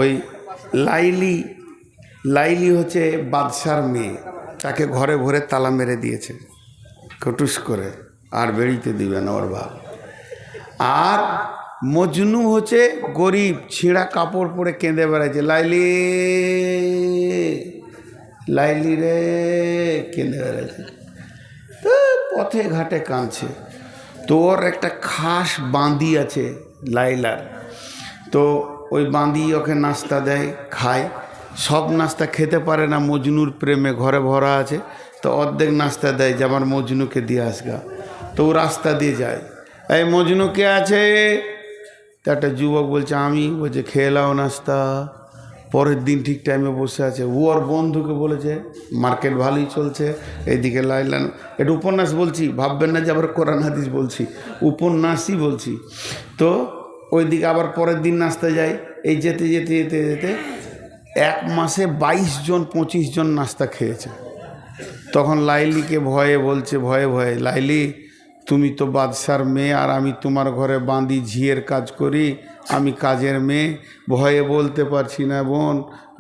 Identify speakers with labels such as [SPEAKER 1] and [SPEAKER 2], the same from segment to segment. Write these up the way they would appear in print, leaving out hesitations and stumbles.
[SPEAKER 1] ওই লাইলি লাইলি হচ্ছে বাদশার মেয়ে, তাকে ঘরে ভরে তালা মেরে দিয়েছে কটুস করে, আর বেরিতে দিবে না ওর বাপ। আর মজনু হচ্ছে গরিব, ছিঁড়া কাপড় পরে কেঁদে বেড়াচ্ছে, লাইলি লাইলি রে কেঁদে বেড়াচ্ছে, তো পথে ঘাটে কাঁদছে। তো ওর একটা খাস বাঁধি আছে লাইলার, তো ওই বাঁধি ওকে নাস্তা দেয়, খায়। সব নাস্তা খেতে পারে না, মজনুর প্রেমে ঘরে ভরা আছে, তো অর্ধেক নাস্তা দেয় যে আমার মজনুকে দিয়ে আসগা। তো ও রাস্তা দিয়ে যায়, এই মজনু কে আছে? তো একটা যুবক বলছে আমি। বলছে খেয়ে লাও নাস্তা। পরের দিন ঠিক টাইমে বসে আছে, ও ওর বন্ধুকে বলেছে মার্কেট ভালোই চলছে, এইদিকে লাইলান। এটা উপন্যাস বলছি, ভাববেন না যে আবার কোরআন হাদিস বলছি, উপন্যাসই বলছি। তো ওইদিকে আবার পরের দিন নাস্তা যায়। এই যেতে যেতে যেতে যেতে 1 মাসে 22 জন 25 জন নাস্তা খেয়েছে। তখন লাইলিকে ভয়ে বলছে, ভয়ে ভয়ে, লাইলি তুমি তো বাদশার মেয়ে, আর আমি তোমার ঘরে বাঁধি ঝিয়ের কাজ করি, আমি কাজের মেয়ে, ভয়ে বলতে পারছি না বোন,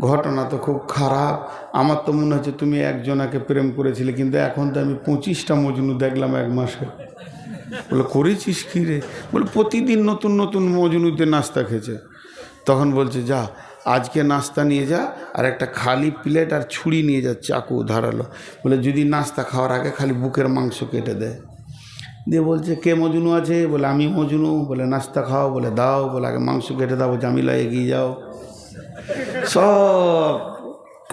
[SPEAKER 1] ঘটনা তো খুব খারাপ। আমার তো মনে হচ্ছে তুমি একজনাকে প্রেম করেছিলে, কিন্তু এখন তো আমি 25টা মজনু দেখলাম 1 মাসে। বলে করেছিস কী রে? বলে প্রতিদিন নতুন নতুন মজনুতে নাস্তা খেয়েছে। তখন বলছে যা আজকে নাস্তা নিয়ে যা, আর একটা খালি প্লেট আর ছুরি নিয়ে যা, চাকু ধারালো। বলে যদি নাস্তা খাওয়ার আগে খালি বুকের মাংস কেটে দেয়। দিয়ে বলছে কে মজনু আছে? বলে আমি মজনু। বলে নাস্তা খাও? বলে দাও। বলে আগে মাংস কেটে দাও। জামিলা এগিয়ে যাও। সব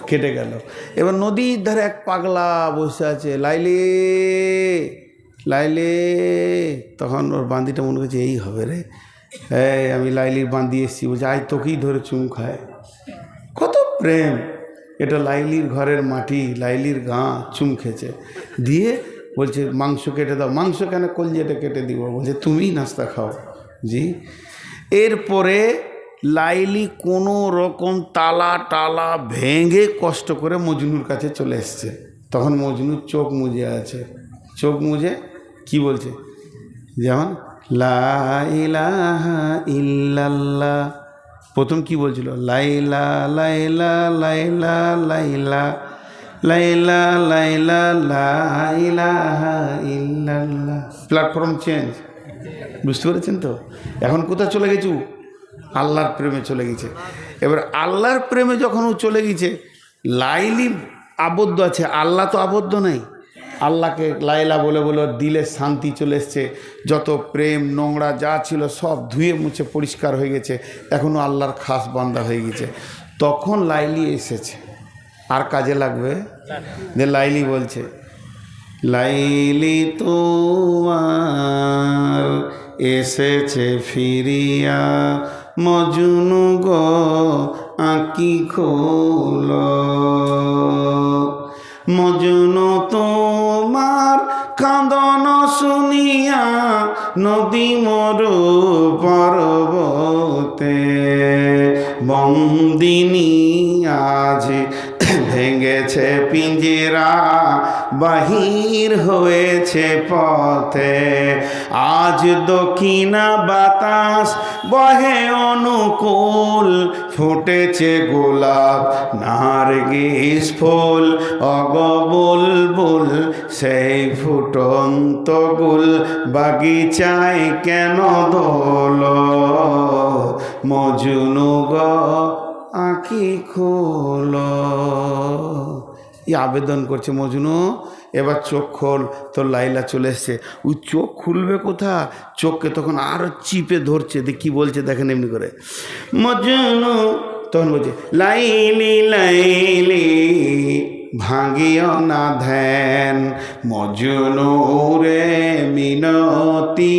[SPEAKER 1] কেটে গেল। এবার নদীর ধারে এক পাগলা বসে আছে, লাইলি লাইলি। তখন ওর বান্দিটা মনে করছে এই হবে রে, এই আমি লাইলির বান্দি এসেছি। বলছে আয় তোকেই ধরে চুম খায়। কত প্রেম! এটা লাইলির ঘরের মাটি, লাইলির গাঁ, চুম খেয়েছে। দিয়ে বলছে মাংস কেটে দাও। মাংস কেন? কলজেটা কেটে দিব। বলছে তুমিই নাস্তা খাও। জি। এরপরে লাইলি কোনো রকম তালা টালা ভেঙে কষ্ট করে মজনুর কাছে চলে এসছে। তখন মজনুর চোখ মুজে আছে, চোখ মুজে কি বলছে, যেমন লা ইলাহা ইল্লাল্লাহ। প্রথম কি বলছিল? লাইলা লাইলা লাইলা লাইলা লাইলা লাইলা লা ইলাহা ইল্লাল্লাহ। প্ল্যাটফর্ম চেঞ্জ, বুঝতে পেরেছেন তো? এখন কোথায় চলে গেছু? আল্লাহর প্রেমে চলে গেছে। এবার আল্লাহর প্রেমে যখন ও চলে গেছে, লাইলি আবদ্ধ আছে, আল্লাহ তো আবদ্ধ নাই। আল্লাহকে লাইলা বলে বলে দিলে শান্তি চলে এসছে, যত প্রেম নোংরা যা ছিল সব ধুয়ে মুছে পরিষ্কার হয়ে গেছে, এখনও আল্লাহর খাস বান্দা হয়ে গেছে। তখন লাইলি এসেছে, আর কাজে লাগবে। যে লাইলি বলছে, লাইলি তোমার এসেছে ফিরিয়া, মজনু গো আঁকি খোল, মজনু তোমার কাঁদন শুনিয়া নদী মরু পর্বতে, বন্দিনী আজ ভেঙেছে পিঞ্জরা, বাহির হয়েছে পথে, আজ দক্ষিণা বাতাস বহে অনুকূল, ফুটেছে গোলাপ নার্গিস ফুল, অগ বুলবুল সেই ফুটন্ত গুল, বাগিচায় কেন দোল, মজনু গো আঁখি খোল। আবেদন করছে মজনু, এবার চোখ খোল। তো লাইলা চলে এসছে। ওই চোখ খুলবে কোথা? চোখকে তখন আরো চিপে ধরছে। কি বলছে দেখেন এমনি করে, মজনু। তখন বলছে লাইলি লাইলি ভাঙিও না ধ্যান, মজনু রে মিনতি,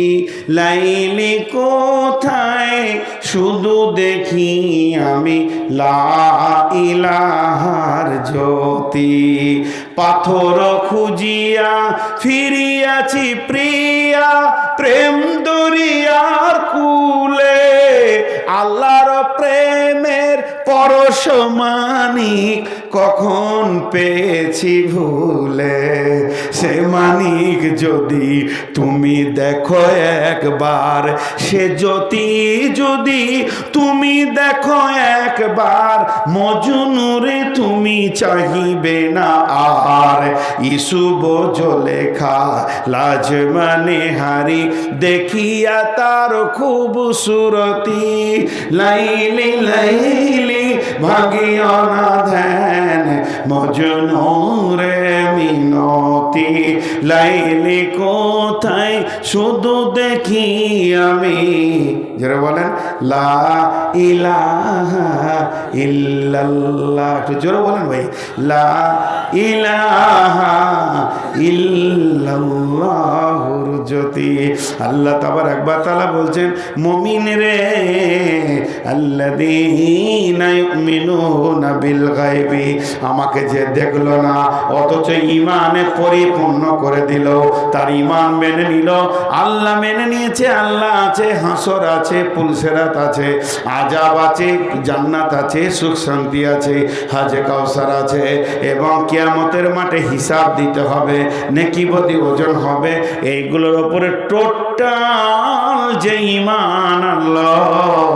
[SPEAKER 1] লাইলি কোথায় শুধু দেখি আমি লা ইলাহার জ্যোতি, পাথর খুঁজিয়া ফিরিয়াছি প্রিয়া, প্রেম দরিয়ার কূলে, আল্লাহর প্রেমের পরশমানিক কখন পেয়েছি ভুলে, সে মানিক যদি তুমি দেখো একবার, সে জ্যোতি যদি তুমি দেখো একবার, মজনুরে তুমি চাহিবে না আর। ইসুব জলেখা লাজমানে হারি, দেখিয়া তার খুবসুরতি, লাইলি লাইলি ভাগিও না ধ্যান, মজনুরে মিনতি, লাইলি কোথায় শুধু দেখি আমি। যারা বলেন লা ইলাহা ইল্লাল্লাহ, একটু জোরে বলেন ভাই, লা ইলাহা ইল্লাল্লাহুর জ্যোতি। আল্লাহ তাবারক ওয়া তাআলা বলছেন, মুমিন রে আল্লাযীনা ইউমিনুনা বিল গায়বি, আমাকে যে দেখলো না অথচ ইমানে পরিপূর্ণ করে দিল, তার ইমান মেনে নিল, আল্লাহ মেনে নিয়েছে, আল্লাহ আছে, হাসর আছে, পুলসেরাত আছে, আযাব আছে, জান্নাত আছে, সুখ শান্তি আছে, হাজে কাউসার আছে, এবং কিয়ামতের মাঠে হিসাব দিতে হবে, নেকি বদি ওজন হবে। এইগুলোর উপরে টোটাল যে ঈমান আল্লাহ,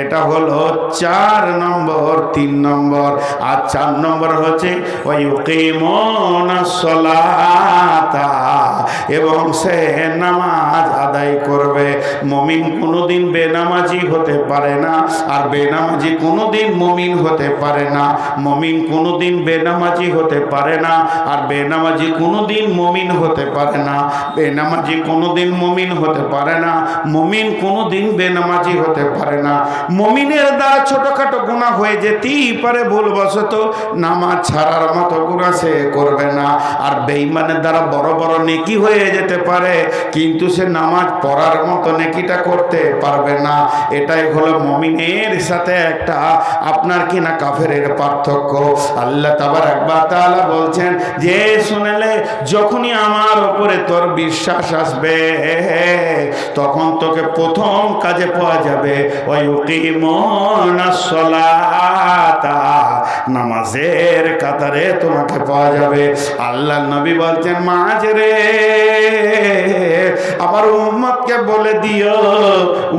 [SPEAKER 1] এটা হলো 4 নম্বর, 3 নম্বর। আর 4 নম্বর হচ্ছে ওয়ায়ুকিমুনাস সালাতা, এবং সে নামাজ আদায় করবে। মুমিন কোনোদিন বেনামাজি হতে পারে না, আর বেনামাজি কোনোদিন মুমিন হতে পারে না। মুমিন কোনোদিন বেনামাজি হতে পারে না, আর বেনামাজি কোনোদিন মুমিন হতে পারে না। বেনামাজি কোনোদিন মুমিন হতে পারে না, মুমিন কোনোদিন বেনামাজি হতে পারে না। মুমিনের দ্বারা ছোটখাটো গুনাহ হয়ে যেতেই পারে ভুলবশত, নামাজ ছাড়ার মতো গুনাহ সে করবে না। আর বেঈমানের দ্বারা বড় বড় নেকি হয়ে যেতে পারে, কিন্তু সে নামাজ পড়ার মতো নেকিটা করতে পারবে না। এটাই হলো মুমিনের সাথে একটা আপনার কিনা কাফেরের পার্থক্য। আল্লাহ তাবারক ওয়া তাআলা বলছেন যে শুনলে যখনই আমার উপরে তোর বিশ্বাস আসবে, তখন তোকে প্রথম কাজে পাওয়া যাবে ওয়ায়ুকিমুনাস সালাতা, নামাজের কাতারে তোমাকে পাওয়া যাবে। আল্লাহ নবী বলছেন, মাঝ রে আমার উম্মতকে বলে দিও,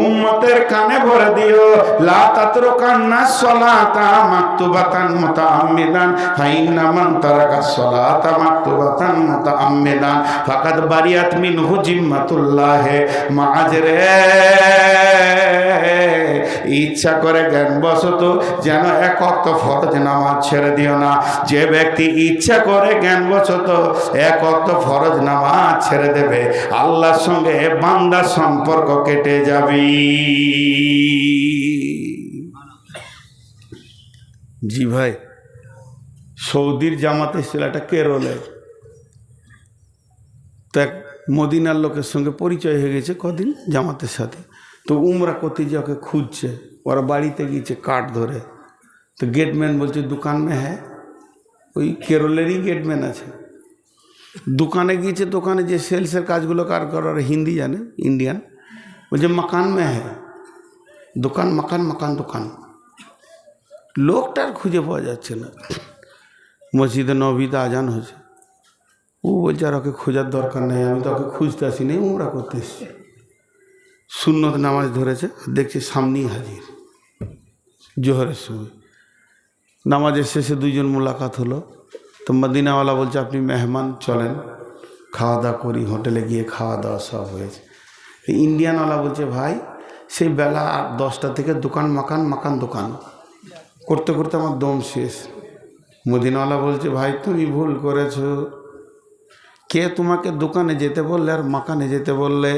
[SPEAKER 1] উম্মতের কানে ভরে দিও, লা তাতরুকান্নাস সালাতা মাকতুবাতান মুতাআম্মিদান, ফাইন্না মান তারাকাস সালাতা মাকতুবাতান মুতাআম্মিদান ফাকাদ বারিয়াত মিনহু জিম্মাতুল্লাহ। মাঝ রে ইচ্ছা করে জ্ঞানবশত যেন এক ওয়াক্ত ফরজ নামাজ ছেড়ে দিও না। যে ব্যক্তি ইচ্ছা করে জ্ঞানবশত এক ওয়াক্ত ফরজ নামাজ ছেড়ে দেবে, আল্লাহর সঙ্গে বান্দার সম্পর্ক কেটে যাবে। জি ভাই, সৌদির জামাতে ছিল একটা কেরলে, তো এক মদিনার লোকের সঙ্গে পরিচয় হয়ে গেছে কদিন জামাতের সাথে। তো উমরা করতে যে ওকে খুঁজছে, ওরা বাড়িতে গিয়েছে কাঠ ধরে। তো গেটম্যান বলছে দোকান মে হ্যাঁ, ওই কেরলেরই গেটম্যান আছে। দোকানে গিয়েছে, দোকানে যে সেলসের কাজগুলো কার করার হিন্দি জানে, ইন্ডিয়ান, বলছে মাকান মে হ্যাঁ, দোকান মাকান, মাকান দোকান। লোকটার খুঁজে পাওয়া যাচ্ছে না। মসজিদে নবীতে আজান হয়েছে, ও বলছে আর ওকে খোঁজার দরকার নেই, আমি তো ওকে খুঁজতে আসিনি, উমরা করতে এসেছি। সুন্নত নামাজ ধরেছে, দেখছি সামনেই হাজির জোহরের সময়। নামাজের শেষে 2 জন মোলাকাত হলো। তো মদিনাওয়ালা বলছে আপনি মেহমান, চলেন খাওয়া দাওয়া করি। হোটেলে গিয়ে খাওয়া দাওয়া সব হয়েছে। ইন্ডিয়ানওয়ালা বলছে ভাই সেই বেলা 10টা থেকে দোকান মাকান, মাকান দোকান করতে করতে আমার দম শেষ। মদিনাওয়ালা বলছে ভাই তুমি ভুল করেছো, কে তোমাকে দোকানে যেতে বললে আর মাকানে যেতে বললে?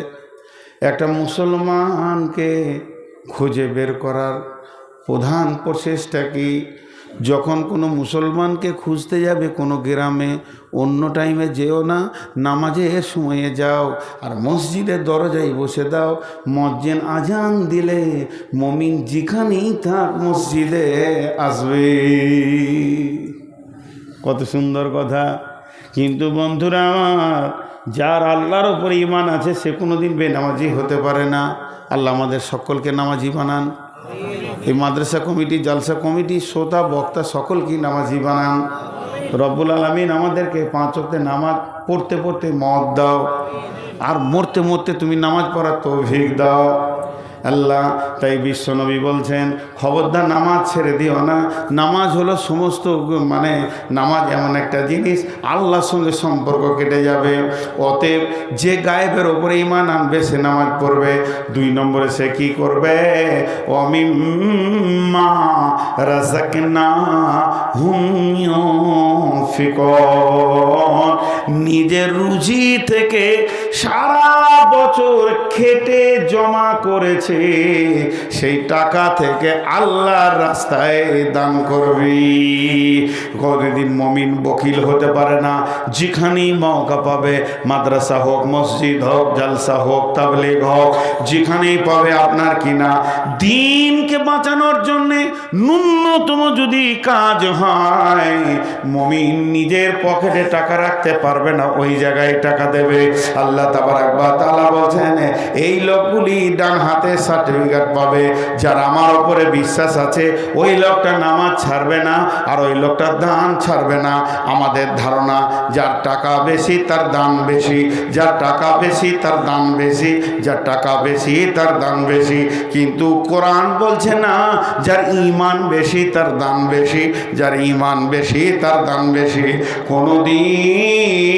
[SPEAKER 1] একটা মুসলমানকে খুঁজে বের করার প্রধান প্রচেষ্টা কি? যখন কোনো মুসলমানকে খুঁজতে যাবে কোনো গ্রামে, অন্য টাইমে যেও না, নামাজের সময়ে যাও আর মসজিদের দরজায় বসে দাও। মুয়াজ্জিন আজান দিলে মুমিন যেখানেই থাক মসজিদে আসবে। কত সুন্দর কথা। কিন্তু বন্ধুরা আমার, যার আল্লাহর উপর ঈমান আছে সে কোনোদিন বেনামাজি হতে পারে না। আল্লাহ আমাদের সকলকে নামাজি বানান। এই মাদ্রাসা কমিটি, জালসা কমিটি, শ্রোতা বক্তা সকলকে নামাজি বানান। রব্বুল আলামিন আমাদেরকে 5 ওয়াক্তে নামাজ পড়তে পড়তে মওত দাও, আর মরতে মরতে তুমি নামাজ পড়ার তৌফিক দাও আল্লাহ। তাই বিশ্বনবী বলছেন, খবরদার নামাজ ছেড়ে দিও না। নামাজ হলো সমস্ত, মানে নামাজ এমন একটা জিনিস আল্লাহর সঙ্গে সম্পর্ক কেটে যাবে। অতএব যে গায়েবের ওপরে ঈমান আনবে সে নামাজ পড়বে। 2 নম্বরে সে কি করবে? ওয়ামিম্মা রাযাকনাহুম ইউনফিকুন, নিজের রুজি থেকে সারা বছর খেটে জমা করেছে সেই টাকা থেকে আল্লাহর রাস্তায় দান করবি। কোনদিন মুমিন বকিল হতে পারে না। যেখানেই মওকা পাবে, মাদ্রাসা হোক, মসজিদ হোক, জালসা হোক, তাবলীগ হোক, যেখানেই পাবে আপনার কিনা দ্বীনকে বাঁচানোর জন্যে ন্যূনতম যদি কাজ হয়, মুমিন নিজের পকেটে টাকা রাখতে পারবে না, ওই জায়গায় টাকা দেবে। আল্লাহ তাবারাক ওয়া তাআলা বলছেন, এই লোকগুলি ডান হাতে সার্টিফিকেট পাবে। যার আমার উপরে বিশ্বাস আছে, ওই লোকটা নামাজ ছাড়বে না, আর ওই লোকটা দান ছাড়বে না। আমাদের ধারণা, যার টাকা বেশি তার দান বেশি, যার টাকা বেশি তার দান বেশি, যার টাকা বেশি তার দান বেশি। কিন্তু কোরআন বলছে না, যার ঈমান বেশি তার দান বেশি, যার ঈমান বেশি তার দান বেশি। কোনদিন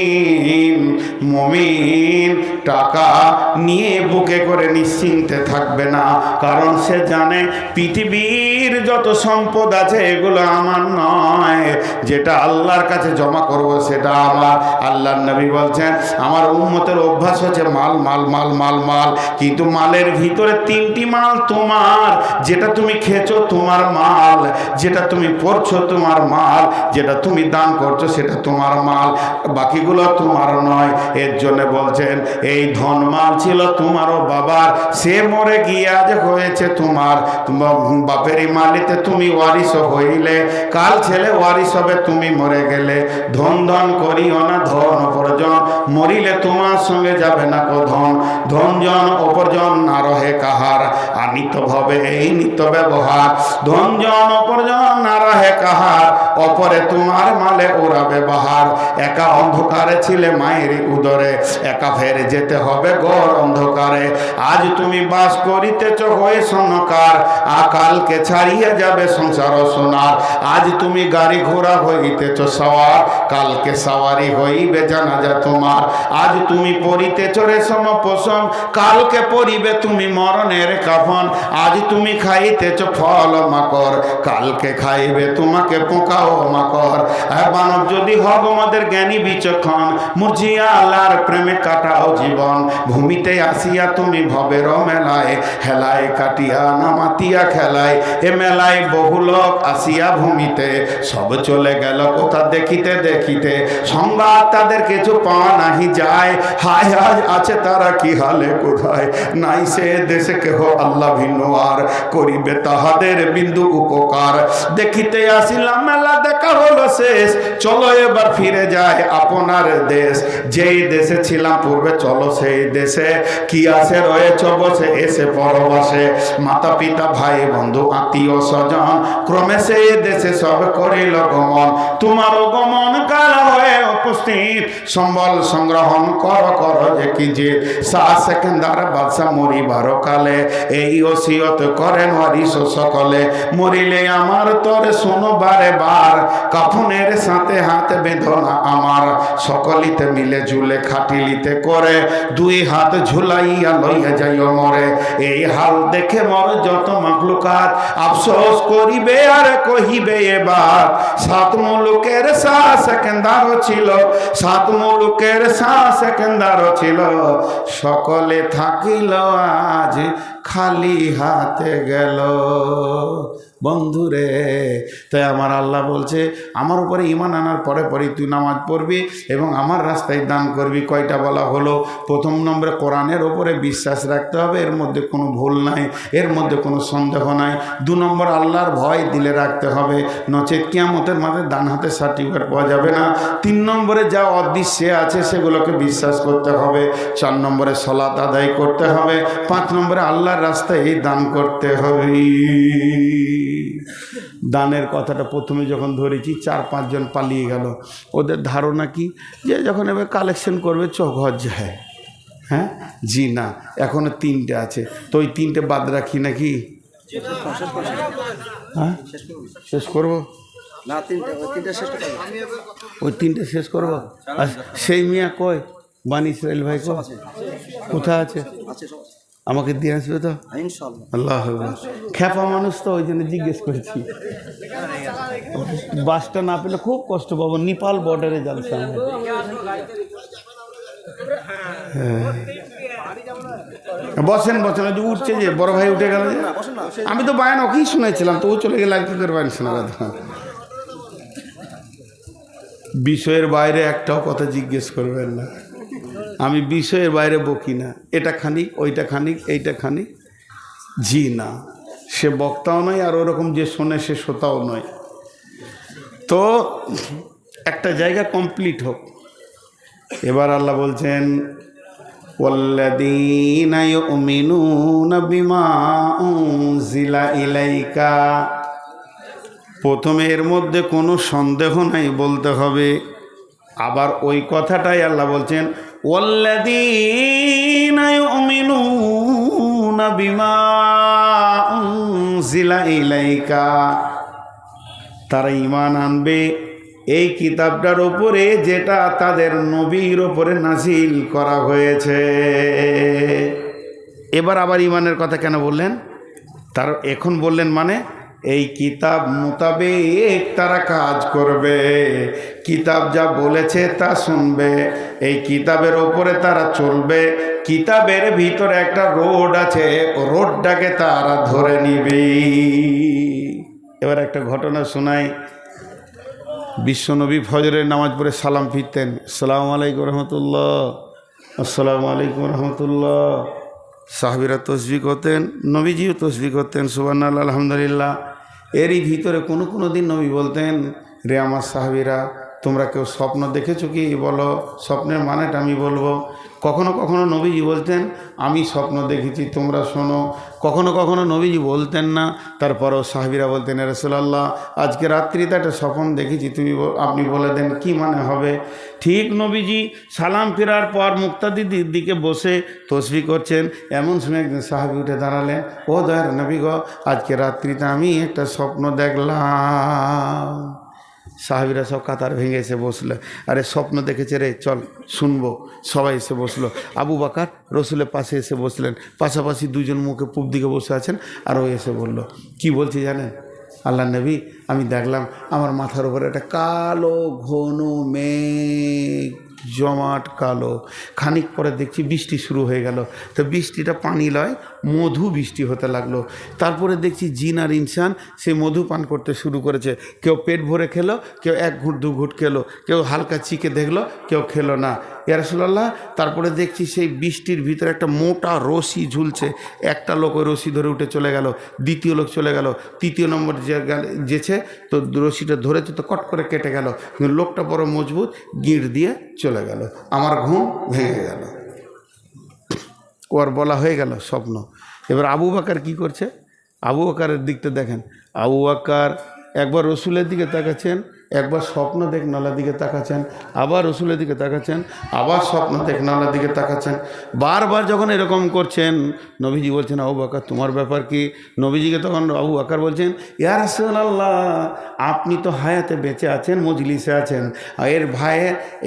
[SPEAKER 1] মুমিন টাকা নিয়ে বুকে করে নিশ্চিন্তে থাকবে না, কারণ সে জানে পৃথিবীর যত সম্পদ আছে এগুলো আমার নয়, যেটা আল্লাহর কাছে জমা করব সেটা আমার। আল্লাহর নবী বলছেন, আমার উম্মতের অভ্যাস হচ্ছে মাল মাল মাল মাল মাল, কিন্তু মালের ভিতরে 3টি মাল তোমার। যেটা তুমি খেয়েছো তোমার মাল, যেটা তুমি পড়ছো তোমার মাল, যেটা তুমি দান করছো সেটা তোমার মাল, বাকিগুলো তোমার নয়। এর জন্য বলছেন, এই ধন মাল ছিল তোমারও বাবার, সে মরে গিয়ে আজ হয়েছে তোমার। তোমার বাপেরই মালিতে তুমি ওয়ারিস হইলে, কাল ছেলে ওয়ারিস হবে তুমি মরে গেলে। ধন ধন করিও না ধন অপরজন, মরিলে তোমার সঙ্গে যাবে না কো ধন। ধন জন অপরজন না রহে কাহার, আর নিত্য ভাবে এই নিত্য ব্যবহার। ধন জন অপরজন না রহে কাহার, অপরে তোমার মালে ওরা ব্যবহার। একা অন্ধকারে ছিলে মায়ের উদরে, একা ফেরে যেতে হবে গড় অন্ধকারে। আজ তুমি বাস করিতেছ হয়ে সোনকার, আকালকে ছাড়িয়ে যাবে সংসার সোনার। আজ তুমি গাড়ি ঘোড়া হইতেছ সওয়ার, কালকে সওয়ারি হইবে জানাজা তোমার। আজ তুমি পরিতেছ রেশম পোষণ, কালকে পরিবে তুমি মরণের কাফন। আজ তুমি খাইতেছ ফল মাকড়, কালকে খাইবে তোমাকে পোকা ও মাকড়। মানব যদি হব আমাদের জ্ঞানী বিচক্ষণ, মুরজিয়া আল্লাহর প্রেমে কাটাও জীবন। ভূমিতে আসিয়া তুমি ভবের মেলায়, হেলায় কাটিয়া নামাতিয়া খেলায়। এ মেলায় বহু লোক আসিয়া ভূমিতে, সব চলে গেল কোথা দেখিতে দেখিতে। সংবাদ তাদের কিছু পাওয়া নাহি যায়, হায় আজ আছে তারা কি হালে কোথায়। নাই সে দেশে কেহ আল্লাহ ভিন্ন আর, করিবে তাহাদের বিন্দু উপকার। দেখিতে আসিলাম মেলা দেখা হলো শেষ, চলো এবার ফিরে যায় আপনার দেশ। যেই দেশে ছিলাম পূর্বে চলো সেই দেশে, কি আছে রয়েছ বসে এসে পরবাসে। মাতা পিতা ভাই বন্ধু আত্মীয় স্বজন, ক্রমে সেই দেশে সব করিল গমন। তোমারও গমন কাল হয়ে উপস্থিত, সম্বল সংগ্রহণ কর কর যে কি যে। শাহ সেকেন্দার বাদশাহ মরিবার কালে, এই ওসিয়ত করেন ওয়ারিস সকলে। মরিলে আমার তরে শোনো বারে বার, কাফনের সাথে হাত বেঁধনা আমার। সকলিতে মিলে ঝুলে খাটিলিতে করে, 2 হাত ঝুলাইয়া লইয়া যাইও মরে। এই হাল দেখে মর যত মাখলুকাত, আফসোস করিবে আর কহিবে এবার। 7 মুলুকের শাহ সেকেন্দার ছিল, 7 মুলুকের শাহ সেকেন্দার ছিল। সকলে থাকিল আজ খালি হাতে গেল। বন্ধু রে। তাই আমার আল্লাহ বলছে আমার উপরে ঈমান আনার পরে পরেই তুই নামাজ পড়বি এবং আমার রাস্তায় দান করবি। কয়টা বলা হলো? প্রথম নম্বরে কোরআনের ওপরে বিশ্বাস রাখতে হবে, এর মধ্যে কোনো ভুল নাই, এর মধ্যে কোনো সন্দেহ নাই। 2 নম্বর আল্লাহর ভয় দিলে রাখতে হবে, নচেত কিয়ামতের মাঠে ডান হাতে সার্টিফিকেট পাওয়া যাবে না। 3 নম্বরে যা অদৃশ্যে আছে সেগুলোকে বিশ্বাস করতে হবে। 4 নম্বরে সালাত আদায় করতে হবে। 5 নম্বরে আল্লাহর রাস্তায় দান করতে হবে। দানের কথাটা প্রথমে যখন ধরেছি 4-5 জন পালিয়ে গেল। ওদের ধারণা কি যে যখন এবার কালেকশন করবে ঘর যায়। হ্যাঁ, জি না, এখনো 3টে আছে, তো ওই 3টে বাদ রাখি নাকি? হ্যাঁ, শেষ করবো
[SPEAKER 2] না,
[SPEAKER 1] ওই 3টে শেষ করবো। আর সেই মিয়া কয় বানি ইসরাইল ভাই কোথায় আছে? আমাকে দিয়ে আসবে তো আল্লাহ। খেপা মানুষ তো, ওই জন্য জিজ্ঞেস করেছি। বাসটা না পেলে খুব কষ্ট পাবো। নেপাল বর্ডারে যাচ্ছে। বসেন বসেন, ওই যে উঠছে যে বড় ভাই উঠে গেল। আমি তো বায়ান ওকেই শুনেছিলাম, তো ও চলে গেলে আর কি করে বায়ান শোনা কথা। বিষয়ের বাইরে একটাও কথা জিজ্ঞেস করবেন না। আমি বিষয়ের বাইরে বকি না। এটা খানিক, ওইটা খানিক, এইটা খানিক, জি না। সে বক্তাও নয়, আর ওরকম যে শোনে সে শ্রোতাও নয়। তো একটা জায়গা কমপ্লিট হোক। এবার আল্লাহ বলছেন ওয়াল্লাযীনা ইউমিনুনা বিমা উনজিলা ইলাইকা। প্রথমে এর মধ্যে কোনো সন্দেহ নাই বলতে হবে। আবার ওই কথাটাই আল্লাহ বলছেন ওয়াল্লাযীনা ইউমিনুনা বিমা উনজিলা ইলাইকা। তারা ঈমান আনবে এই কিতাবটার ওপরে যেটা তাদের নবীর ওপরে নাজিল করা হয়েছে। এবার আবার ঈমানের কথা কেন বললেন? তার এখন বললেন মানে এই কিতাব মোতাবেক তারা কাজ করবে, কিতাব যা বলেছে তা শুনবে, এই কিতাবের ওপরে তারা চলবে। কিতাবের ভিতরে একটা রোড আছে, রোডটাকে তারা ধরে নিবে। এবার একটা ঘটনা শোনাই। বিশ্বনবী ফজরের নামাজ পড়ে সালাম ফিরতেন, আসসালামু আলাইকুম রহমতুল্লাহ, আসসালামু আলাইকুম রহমতুল্লাহ। সাহাবীরা তসবিহ করতেন, নবীজিও তসবিহ করতেন, সুবহানাল্লাহ আলহামদুলিল্লাহ। এরই ভিতরে কোনো দিন নবী বলতেন, রে আমার সাহাবীরা, তোমরা কেউ স্বপ্ন দেখেছো কি? বলো, স্বপ্নের মানেটা আমি বলবো। কখনো কখনো নবীজি বলতেন, আমি স্বপ্ন দেখেছি, তোমরা শোনো। কখনো কখনো নবীজি বলতেন না, তারপরেও সাহাবীরা বলতেন, ইয়া রাসূলুল্লাহ, আজকে রাত্রিতে একটা স্বপ্ন দেখেছি, আপনি বলে দেন কি মানে হবে। ঠিক নবীজি সালাম ফেরার পর মুক্তাদির দিকে বসে তসবিহ করছেন, এমন সময় একদিন সাহাবী উঠে দাঁড়ালেন, ও দয়ার নবী গো, আজকে রাত্রিতে আমি একটা স্বপ্ন দেখলাম। সাহাবীরা সব কাতার ভেঙে এসে বসলো, আরে স্বপ্ন দেখেছে রে, চল শুনবো। সবাই এসে বসলো। আবু বকর রসুলের পাশে এসে বসলেন, পাশাপাশি 2 জন মুখে পূব দিকে বসে আছেন। আর ও এসে বলল, কি বলছি জানেন? আল্লাহ নবী, আমি দেখলাম আমার মাথার উপরে একটা কালো ঘন মেঘ, জমাট কালো। খানিক পরে দেখছি বৃষ্টি শুরু হয়ে গেল। তো বৃষ্টিটা পানি লয়, মধু বৃষ্টি হতে লাগলো। তারপরে দেখছি জিন আর ইনসান সে মধু পান করতে শুরু করেছে। কেউ পেট ভরে খেলো, কেউ 1 ঘুঁট 2 ঘুঁট খেলো, কেউ হালকা চিকে দেখলো, কেউ খেলো না। ইয়া রাসূলুল্লাহ, তারপরে দেখছি সেই বৃষ্টির ভিতরে একটা মোটা রশি ঝুলছে। একটা লোক ওই রশি ধরে উঠে চলে গেল, দ্বিতীয় লোক চলে গেল, তৃতীয় নম্বর যেছে তো রশিটা ধরেছে তো কট করে কেটে গেল। কিন্তু লোকটা বড় মজবুত, গিঁড় দিয়ে চলে গেল। আমার ঘুম ভেঙে গেল। ওর বলা হয়ে গেল স্বপ্ন। এবার আবু বকর কি করছে? আবু বকরের দিকটা দেখেন। আবু বকর একবার রসুলের দিকে তাকাচ্ছেন, একবার স্বপ্ন দেখনালার দিকে তাকাচ্ছেন, আবার রসুলের দিকে তাকাচ্ছেন, আবার স্বপ্ন দেখনালার দিকে তাকাচ্ছেন। বারবার যখন এরকম করছেন, নবীজি বলছেন, আবু বকর তোমার ব্যাপার কি? নবীজিকে তখন আবু বকর বলছেন, ইয়া রাসূলুল্লাহ, আপনি তো হায়াতে বেঁচে আছেন, মজলিসে আছেন, আর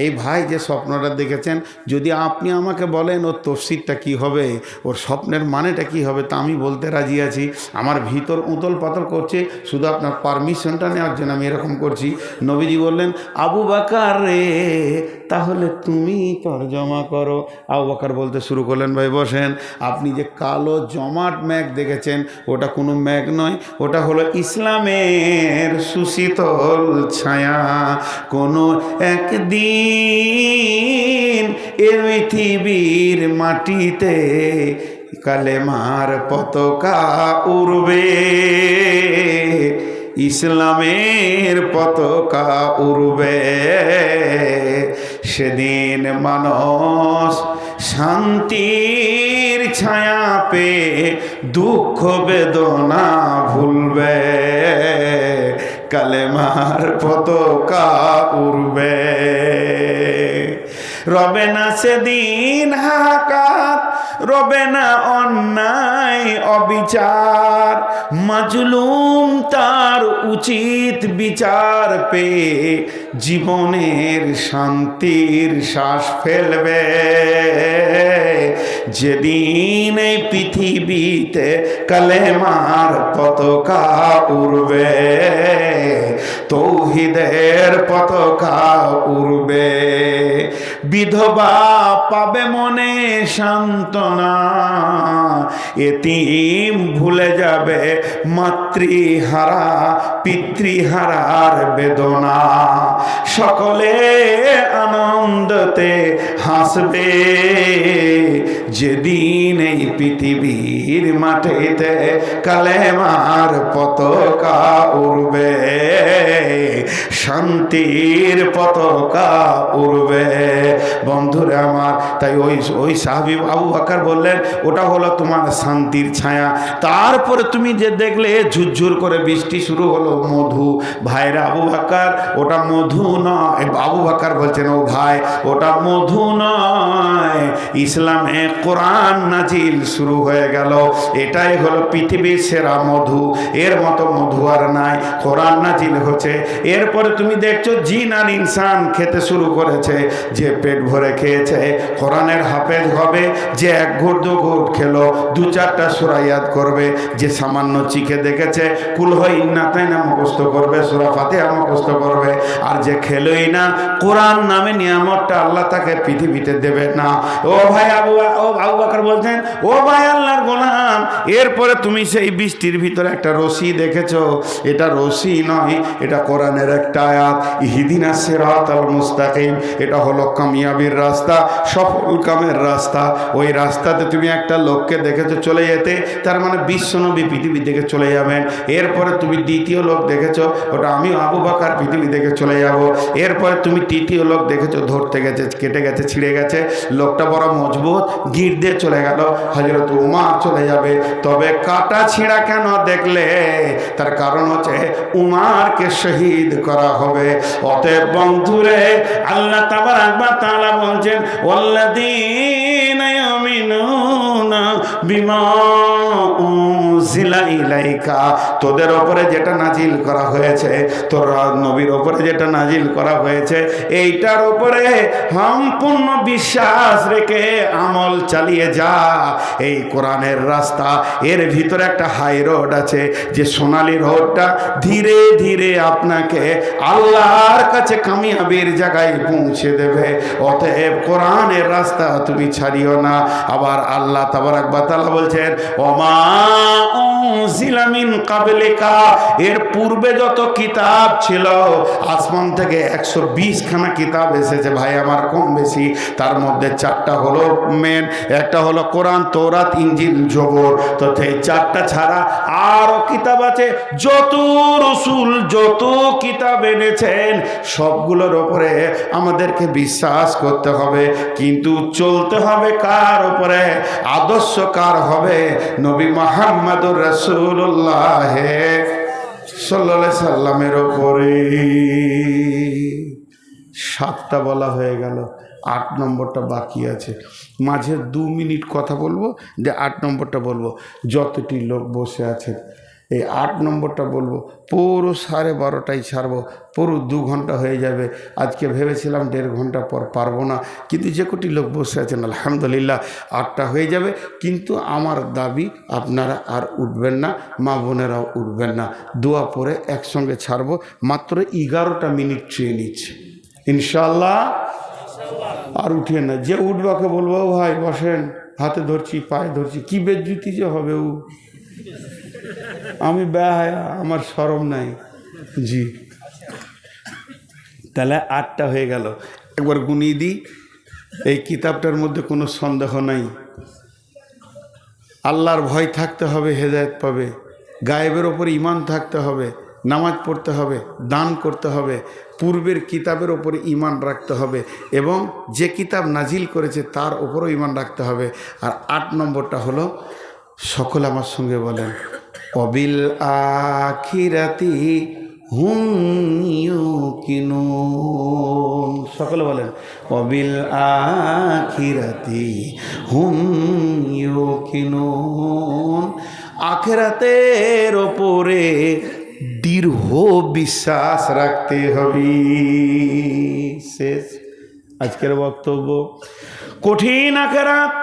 [SPEAKER 1] এই ভাই যে স্বপ্নটা দেখেছেন, যদি আপনি আমাকে বলেন ওর তফসিরটা কী হবে, ওর স্বপ্নের মানেটা কী হবে, তা আমি বলতে রাজি আছি। আমার ভিতর উতল পাতল করছে, শুধু আপনার পারমিশনটা নেওয়ার জন্য আমি এরকম করছি। নবীজি বললেন, আবু বকর রে, তাহলে তুমি তরজমা করো। আবু বকর বলতে শুরু করলেন, ভাই বসেন। আপনি যে কালো জমাট মেঘ দেখেছেন, ওটা কোনো মেঘ নয়, ওটা হলো ইসলামের সুশীতল ছায়া। কোনো একদিন এ পৃথিবীর মাটিতে কালেমার পতাকা উড়বে, ইসলামের পতাকা উড়বে। সেদিন মানুষ শান্তির ছায়া পেয়ে দুঃখ বেদনা ভুলবে, কালেমার পতাকা উড়বে। রবে না সেদিন হাহাকার, রবে না অন্যায় অবিচার, মাজলুম তার উচিত বিচার পেয়ে জীবনের শান্তির শ্বাস ফেলবে। যেদিন এই পৃথিবীতে কালেমার পতাকা উড়বে, তৌহিদের পতাকা উড়বে। বিধবা পাবে মনে সান্ত্বনা, এতিম ভুলে যাবে মাতৃহারা পিতৃহারার বেদনা। সকলে আনন্দতে হাসবে, যেদিন এই পৃথিবীর মাটিতে কালেমার পতাকা উড়বে, শান্তির পতাকা উড়বে। বন্ধুরা আমার, তাই ওই সাহাবী আবু বকর বললেন, ওটা হলো তোমার শান্তির ছায়া। তারপরে তুমি যে দেখলে ঝুরঝুর করে বৃষ্টি শুরু হলো, মধু। ভাইরা আবু বকর, ওটা মধু নয়। আবু বকর বলছেন, ও ভাই, ওটা মধু নয়, ইসলামে কোরআন নাজিল শুরু হয়ে গেল। এটাই হলো পৃথিবীর সেরা মধু, এর মতো মধু আর নাই। কোরআন নাজিল হচ্ছে, এরপরে তুমি দেখছো জিন আর ইনসান খেতে শুরু করেছে। যে পেট ভরে খেয়েছে কোরআনের হাফেজ হবে, যে এক ঘুট দু ঘুট খেলো দু চারটা সূরা ইয়াদ করবে, যে সামান্য চিখে দেখেছে কুল হয় ইন্নাতাইনা মুখস্থ করবে, সূরা ফাতিহা মুখস্থ করবে। আর যে খেলোই না, কোরআন নামে নিয়ামতটা আল্লাহ তাকে পৃথিবীতে দেবে না। ও ভাই আবু বকর বলছেন, ও ভাই আল্লাহর গোলাম, এরপরে তুমি সেই বৃষ্টির ভিতরে একটা রশি দেখেছো, এটা রশি নয়, এটা কোরআনের একটা আয়াত, ইহদিনাস সিরাতাল মুস্তাকিম। এটা হলো কামিয়াবির রাস্তা, সফল কামের রাস্তা। ওই রাস্তাতে তুমি একটা লোককে দেখেছো চলে যেতে, তার মানে বিশ্বনবী পৃথিবী থেকে চলে যাবেন। এরপরে তুমি দ্বিতীয় লোক দেখেছো, ওটা আমি আবু বকর পৃথিবী থেকে চলে যাব। এরপরে তুমি তৃতীয় লোক দেখেছো, ধরতে গেছে, কেটে গেছে, ছিঁড়ে গেছে, লোকটা বড় মজবুত, গিট দিয়ে চলে গেল, হযরত উমর চলে যাবে। তবে কাটা ছিঁড়া কেন দেখলে? তার কারণ হচ্ছে উমরকে শহীদ করা হবে। অতএব বন্ধুরে, আল্লাহ তাবারাক ওয়া তাআলা বলছেন, ওয়াল্লাযীনা ইউমিনুনা বিমা উনজিলা ইলাইকা, তোদের ওপরে যেটা নাজিল করা হয়েছে, তোর নবীর ওপরে যেটা নাজিল করা হয়েছে, এইটার ওপরে সম্পূর্ণ বিশ্বাস রেখে আমল চালিয়ে যা। এই কোরআনের রাস্তা, এর ভিতরে একটা হাই রোড আছে, যে সোনালী রোডটা ধীরে ধীরে আপনাকে আল্লাহর কাছে কামিয়াবির জায়গায় পৌঁছে দেবে। অতএব কোরআনের রাস্তা তুমি ছাড়িও না। আবার আল্লাহ তাবারাক ওয়া তাআলা বলছেন, ওমা উনজিলা মিন ক্বাবলিকা, এর পূর্বে যত কিতাব ছিল, আসমান থেকে 120 খানা কিতাব এসেছে ভাই আমার, কম বেশি। তার মধ্যে 4টা হলো মেন, একটা হলো কোরআন, তৌরাত, ইনজিল, জবর। তো এই 4টা ছাড়া আরো কিতাব আছে। যত রাসূল যত কিতাব এনেছেন, সবগুলোর উপরে আমাদেরকে বিশ্বাস করতে হবে, কিন্তু চলতে হবে কার উপরে? আদর্শ কার হবে? নবী মুহাম্মদুর রাসূলুল্লাহ সাল্লাল্লাহু আলাইহি সাল্লামের উপরে। 7টা বলা হয়ে গেল, 8 নম্বরটা বাকি আছে। মাঝে 2 মিনিট কথা বলবো, যে 8 নম্বরটা বলবো। যতটি লোক বসে আছেন, এই 8 নম্বরটা বলবো, পুরো 12:30টায় ছাড়বো, পুরো 2 ঘন্টা হয়ে যাবে। আজকে ভেবেছিলাম 1.5 ঘন্টা পর পারবো না, কিন্তু যে কোটি লোক বসে আছেন আলহামদুলিল্লাহ 8টা হয়ে যাবে। কিন্তু আমার দাবি আপনারা আর উঠবেন না, মা বোনেরাও উঠবেন না, দোয়া পরে একসঙ্গে ছাড়বো। মাত্র 11টা মিনিট ট্রেন নিচ্ছে ইনশাআল্লাহ। আর উঠিয়ে না, যে উঠবাকে বলবো ভাই বসেন, হাতে ধরছি পায়ে ধরছি, কি বেজ্জুতি যে হবে ও, আমি বেহায়া, আমার শরম নাই। জি, তাহলে 8টা হয়ে গেল। একবার গুনিয়ে দিই, এই কিতাবটার মধ্যে কোনো সন্দেহ নাই। আল্লাহর ভয় থাকতে হবে, হেদায়েত পাবে। গায়েবের ওপর ঈমান থাকতে হবে, নামাজ পড়তে হবে, দান করতে হবে, পূর্বের কিতাবের ওপরে ঈমান রাখতে হবে, এবং যে কিতাব নাজিল করেছে তার ওপরও ঈমান রাখতে হবে। আর 8 নম্বরটা হলো, সকলে আমার সঙ্গে বলেন, অবিল আখিরাতি হুম ইউকিনুন। সকলে বলেন, অবিল আখিরাতি হুম ইউকিনুন। আখিরাতের ওপরে দৃঢ় বিশ্বাস রাখতে হবে। শেষ আজকের বক্তব্য। কঠিন আখিরাত।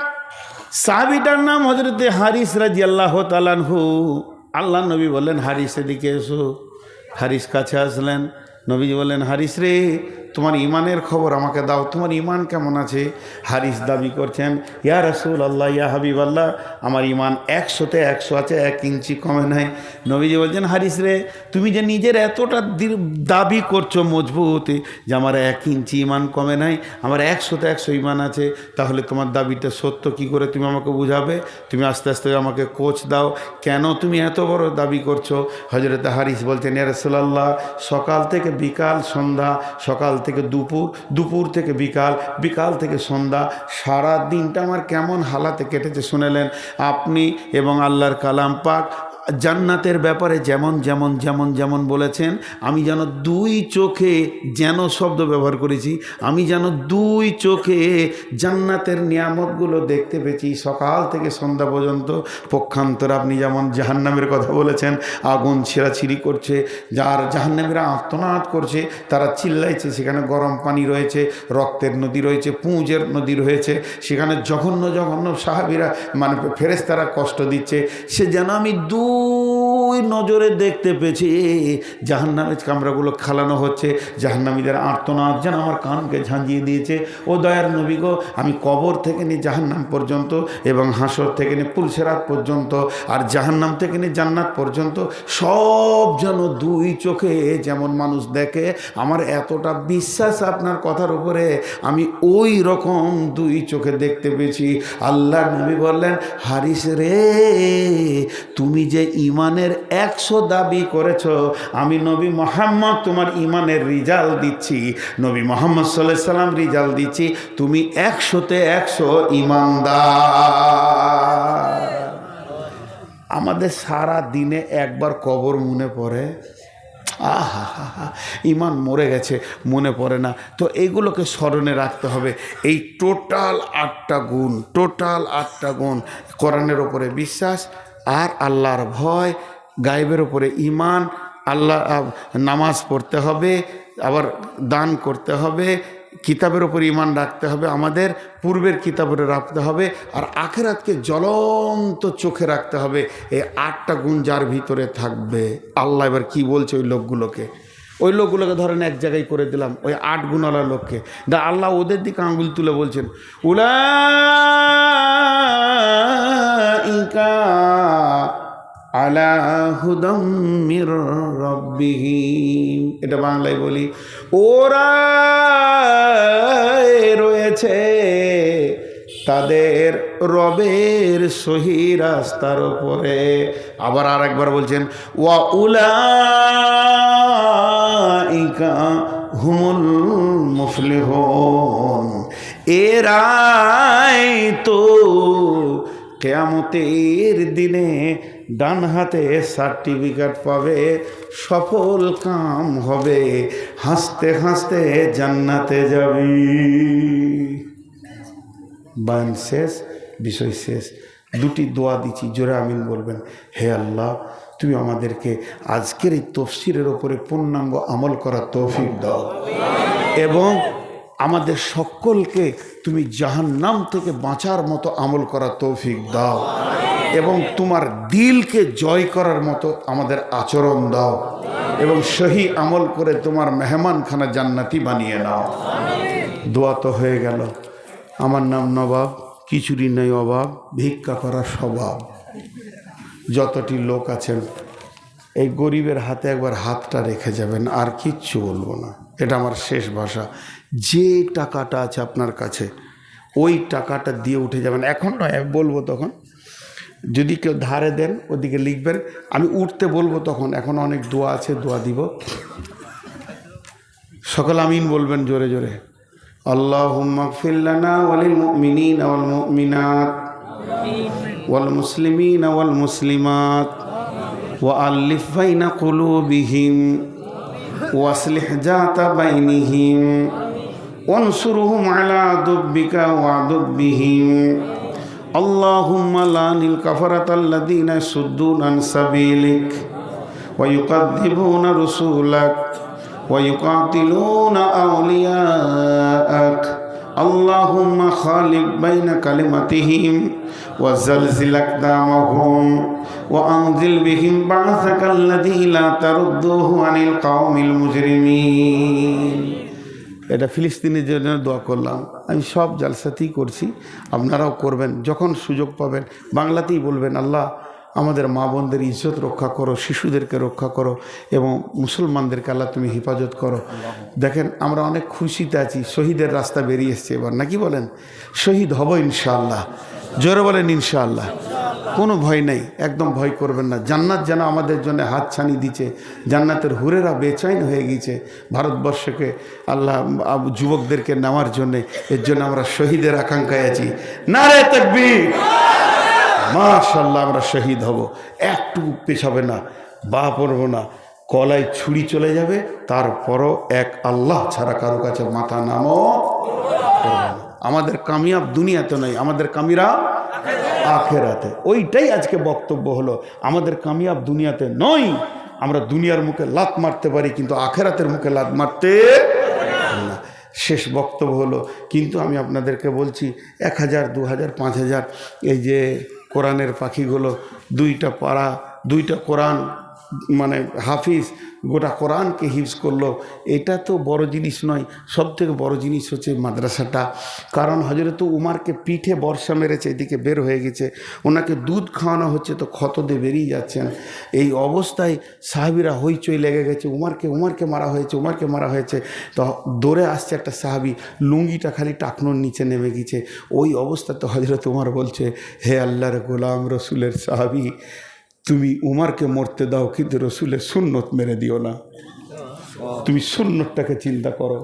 [SPEAKER 1] সাহাবীটার নাম হযরতে হারিস রাদিয়াল্লাহু তাআলা আনহু। আল্লাহ নবী বললেন, হারিস এদিকে এসো। হারিস কাছে আসলেন। নবীজি বললেন, হারিস রে, তোমার ইমানের খবর আমাকে দাও, তোমার ইমান কেমন আছে? হারিস দাবি করছেন, ইয়া রাসূলুল্লাহ, ইয়া হাবিবাল্লাহ, আমার ইমান 100-তে 100 আছে, 1 ইঞ্চি কমে নাই। নবীজি বলছেন, হারিস রে, তুমি যে নিজের এতটা দাবি করছো মজবুত যে আমার 1 ইঞ্চি ইমান কমে নাই, আমার 100-তে 100 ইমান আছে, তাহলে তোমার দাবিটা সত্য কি করে তুমি আমাকে বুঝাবে? তুমি আস্তে আস্তে আমাকে কোচ দাও, কেন তুমি এত বড় দাবি করছো? হযরতে হারিস বলছেন, ইয়া রাসূলুল্লাহ, সকাল থেকে বিকাল সন্ধ্যা, সকাল থেকে দুপুর, দুপুর থেকে বিকাল, বিকাল থেকে সন্ধ্যা, সারা দিনটা আমার কেমন হালাতে কেটেছে শুনেলেন আপনি। এবং আল্লাহর কালাম পাক জান্নাতের ব্যাপারে যেমন যেমন যেমন যেমন বলেছেন, আমি যেন 2 চোখে, যেন শব্দ ব্যবহার করেছি, আমি যেন 2 চোখে জান্নাতের নিয়ামতগুলো দেখতে পেয়েছি সকাল থেকে সন্ধ্যা পর্যন্ত। পক্ষান্তর আপনি যেমন জাহান্নামের কথা বলেছেন, আগুন ছিঁড়াছিঁড়ি করছে, যার জাহান্নামীরা আর্তনাদ করছে, তারা চিল্লাইছে, সেখানে গরম পানি রয়েছে, রক্তের নদী রয়েছে, পুঁজের নদী রয়েছে, সেখানে জঘন্য জঘন্য সাহাবীরা মানে ফেরেশতারা কষ্ট দিচ্ছে। সে যেন আমি 2 নজরে দেখতে পেয়েছি জাহান্নামের কামরাগুলো খালানো হচ্ছে, জাহান্নামীদের আর্তনাদ যেন আমার কানকে ঝাঁঝিয়ে দিয়েছে। ও দয়ার নবী গো, আমি কবর থেকে নিয়ে জাহান্নাম পর্যন্ত, এবং হাসর থেকে নিয়ে পুলসেরাত পর্যন্ত, আর জাহান্নাম থেকে নিয়ে জান্নাত পর্যন্ত সব যেন 2 চোখে যেমন মানুষ দেখে, আমার এতটা বিশ্বাস আপনার কথার উপরে, আমি ওই রকম 2 চোখে দেখতে পেয়েছি। আল্লাহ নবী বললেন, হারিস রে, তুমি যে ইমানের 100 দাবি করেছ, আমি নবী মুহাম্মদ তোমার ইমানের রিজাল্ট দিচ্ছি, নবী মুহাম্মদ সাল্লাল্লাহু আলাইহি সাল্লাম রিজাল্ট দিচ্ছি, তুমি 100-তে 100 ইমানদার। আমাদের সারা দিনে একবার কবর মনে পড়ে, আহা হা হা, ইমান মরে গেছে, মনে পড়ে না। তো এইগুলোকে স্মরণে রাখতে হবে। এই টোটাল 8টা গুণ, টোটাল 8টা গুণ, কোরআনের ওপরে বিশ্বাস, আর আল্লাহর ভয়, গায়েবের ওপরে ঈমান, আল্লাহ, নামাজ পড়তে হবে, আবার দান করতে হবে, কিতাবের ওপর ঈমান রাখতে হবে, আমাদের পূর্বের কিতাবের রাখতে হবে, আর আখিরাতকে জ্বলন্ত চোখে রাখতে হবে। এই 8টা গুণ যার ভিতরে থাকবে, আল্লাহ এবার কি বলছে ওই লোকগুলোকে, ওই লোকগুলোকে ধরেন এক জায়গায় করে দিলাম, ওই 8 গুণওয়ালা লোককে, আল্লাহ ওদের দিকে আঙ্গুল তুলে বলছেন, উলাইকা আলা হুদাম মির রাব্বিহিম। এটা বাংলায় বলি, ওরা রয়েছে তাদের রবের সহি রাস্তার উপরে। আবার আরেকবার বলছেন, ওয়া উলাইকা হুমুল মুফলিহুন, এরাই তো কিয়ামতের দিনে ডান হাতে সার্টিফিকেট পাবে, সফল কাম হবে, হাসতে হাসতে জান্নাতে যাবি। বায়ান শেষ, বিষয় শেষ। 2টি দোয়া দিচ্ছি, জোরে আমিন বলবেন। হে আল্লাহ, তুমি আমাদেরকে আজকের এই তফসিরের ওপরে পূর্ণাঙ্গ আমল করার তৌফিক দাও এবং আমাদের সকলকে তুমি জাহান্নাম থেকে বাঁচার মতো আমল করার তৌফিক দাও এবং তোমার দিলকে জয় করার মতো আমাদের আচরণ দাও এবং সহি আমল করে তোমার মেহমানখানা জান্নাতি বানিয়ে নাও। দোয়া তো হয়ে গেল। আমার নাম নবাব, কিছুরই নেই অভাব, ভিক্ষা করার স্বভাব। যতটি লোক আছেন এই গরিবের হাতে একবার হাতটা রেখে যাবেন, আর কিচ্ছু বলবো না, এটা আমার শেষ ভাষা। যে টাকাটা আছে আপনার কাছে ওই টাকাটা দিয়ে উঠে যাবেন। এখন নয়, আমি বলবো তখন, যদি কেউ ধারে দেন ওদিকে লিখবেন, আমি উঠতে বলবো তখন। এখন অনেক দোয়া আছে, দোয়া দিব। সকল আমিন বলবেন জোরে জোরে। আল্লাহুম্মা গফির লানা ওয়ালিল মুমিনিনা ওয়াল মুমিনাত ওয়াল মুসলিমিনা ওয়াল মুসলিমাত ওয়া আলিফ বাইনা কুলুবিহিম ওয়াসলিহ যাতা বাইনিহিম ওয়ানসুরহুম আলা দুব্বিকা ওয়াদুব্বিহিম। আল্লাহুম্মা লানিল কাফারাতাল্লাযীনা ইয়াসুদ্দুনা আন সাবিলিক ওয়া ইউকাযযিবুনা রাসূলাক ওয়া ইউকাতিলুনা আউলিয়াআক। আল্লাহুম্মা খালিফ বাইনা কালিমাতিহিম ওয়া জালজিল আকদামাহুম ওয়া আনজিল বিহিম বা'সাকাল্লাযী লা তারুদ্দুহু আনিল কওমিল মুজরিমিন। এটা ফিলিস্তিনের জন্য দোয়া করলাম। আমি সব জালসাতেই করছি, আপনারাও করবেন। যখন সুযোগ পাবেন বাংলাতেই বলবেন, আল্লাহ আমাদের মা বোনদের ইজ্জত রক্ষা করো, শিশুদেরকে রক্ষা করো এবং মুসলমানদেরকে আল্লাহ তুমি হেফাজত করো। দেখেন আমরা অনেক খুশিতে আছি, শহীদের রাস্তা বেরিয়ে এসছে এবার, নাকি বলেন? শহীদ হব ইনশাআল্লাহ, জোরে বলেন ইনশাআল্লাহ। কোনো ভয় নেই, একদম ভয় করবেন না। জান্নাত যেন আমাদের জন্য হাত ছানি দিচ্ছে, জান্নাতের হুরেরা বেচৈন হয়ে গিয়েছে ভারতবর্ষকে আল্লাহ যুবকদেরকে নেওয়ার জন্যে। এর জন্য আমরা শহীদের আকাঙ্ক্ষায় আছি। নারে তাকবীর, মাশাআল্লাহ, আমরা শহীদ হব, একটুকু পেছাবে না, বা পড়ব না, কলায় ছুরি চলে যাবে, তারপরও এক আল্লাহ ছাড়া কারো কাছে মাথা নামও করবে না। আমাদের কামিয়াব দুনিয়াতে নয়, আমাদের কামিয়াব আখেরাতে। ওইটাই আজকে বক্তব্য হলো, আমাদের কামিয়াব দুনিয়াতে নয়। আমরা দুনিয়ার মুখে লাত মারতে পারি কিন্তু আখেরাতের মুখে লাত মারতে না। শেষ বক্তব্য হলো, কিন্তু আমি আপনাদেরকে বলছি 1000, 2000, 5000 এই যে কোরআনের পাখিগুলো, 2টা পারা, 2টা কোরআন মানে হাফিজ গোটা কোরআনকে হিফজ করলো, এটা তো বড় জিনিস নয়। সব থেকে বড় জিনিস হচ্ছে মাদ্রাসাটা। কারণ হযরত উমারকে পিঠে বর্ষা মেরেছে, এদিকে বের হয়ে গেছে, ওনাকে দুধ খাওয়ানো হচ্ছে তো ক্ষত দিয়ে বেরিয়ে যাচ্ছেন। এই অবস্থায় সাহাবিরা হইচই লেগে গেছে, উমারকে মারা হয়েছে, উমারকে মারা হয়েছে। তো দৌড়ে আসছে একটা সাহাবি, লুঙ্গিটা খালি টাকনোর নিচে নেমে গেছে। ওই অবস্থাতে হযরত উমার বলছে, হে আল্লাহর গোলাম, রসুলের সাহাবি, তুমি উমারকে মরতে দাও কিন্তু রসুলের সুন্নত মেরে দিও না। তুমি সুন্নতটাকে চিন্তা করো।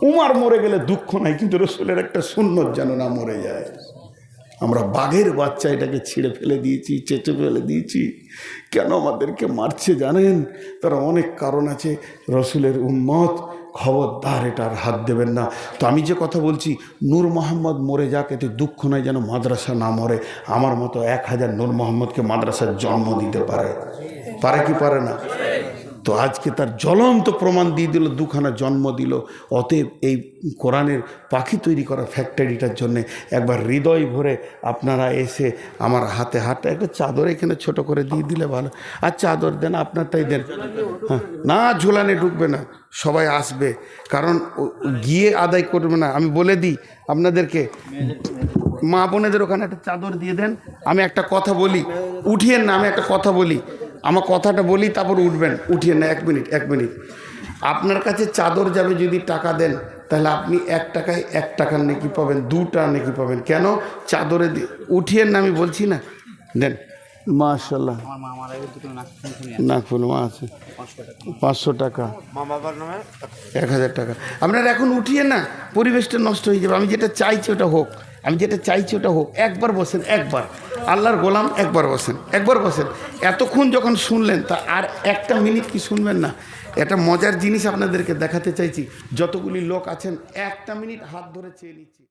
[SPEAKER 1] উমার মরে গেলে দুঃখ নাই, কিন্তু রসুলের একটা সুন্নত যেন না মরে যায়। আমরা বাঘের বাচ্চা এটাকে ছিঁড়ে ফেলে দিয়েছি, চেঁচে ফেলে দিয়েছি। কেন আমাদেরকে মারছে জানেন? তার অনেক কারণ আছে। রসুলের উম্মত, খবরদার এটার হাত দেবেন না। তো আমি যে কথা বলছি, নূর মোহাম্মদ মরে যাক, এতে দুঃখ নয়, যেন মাদ্রাসা না মরে। আমার মতো 1000 নূর মোহাম্মদকে মাদ্রাসার জন্ম দিতে পারে, পারে কি পারে না? তো আজকে তার জ্বলন্ত প্রমাণ দিয়ে দিল, 2খানা জন্ম দিল। অতএব এই কোরআনের পাখি তৈরি করা ফ্যাক্টরিটার জন্যে একবার হৃদয় ভরে আপনারা এসে আমার হাতে হাতটা একটা চাদর এখানে ছোট করে দিয়ে দিলে ভালো। আর চাদর দেন, আপনারটাই দেন। হ্যাঁ, না ঝোলানে ঢুকবে না, সবাই আসবে, কারণ গিয়ে আদায় করবে না। আমি বলে দিই আপনাদেরকে, মা বোনেদের ওখানে একটা চাদর দিয়ে দেন। আমি একটা কথা বলি, উঠিয়েন না, আমি একটা কথা বলি, আমার কথাটা বলি তারপর উঠবেন, উঠিয়েন না। 1 মিনিট। আপনার কাছে চাদর যাবে, যদি টাকা দেন তাহলে আপনি 1 টাকায় 1 টাকার নেকি পাবেন, 2টা নেকি পাবেন। কেন? চাদরে উঠিয়েন না, আমি বলছি না, দেন। মাশাআল্লাহ, নাকফুল মা আছে 500 টাকা, 1000 টাকা। আপনারা এখন উঠিয়ে না, পরিবেশটা নষ্ট হয়ে যাবে। আমি যেটা চাইছি ওটা হোক, একবার বসেন, একবার আল্লাহর গোলাম, একবার বসেন। এতক্ষণ যখন শুনলেন, তা আর 1টা মিনিট কি শুনবেন না? এটা মজার জিনিস আপনাদেরকে দেখাতে চাইছি। যতগুলি লোক আছেন 1টা মিনিট হাত ধরে চেয়ে নিচ্ছি।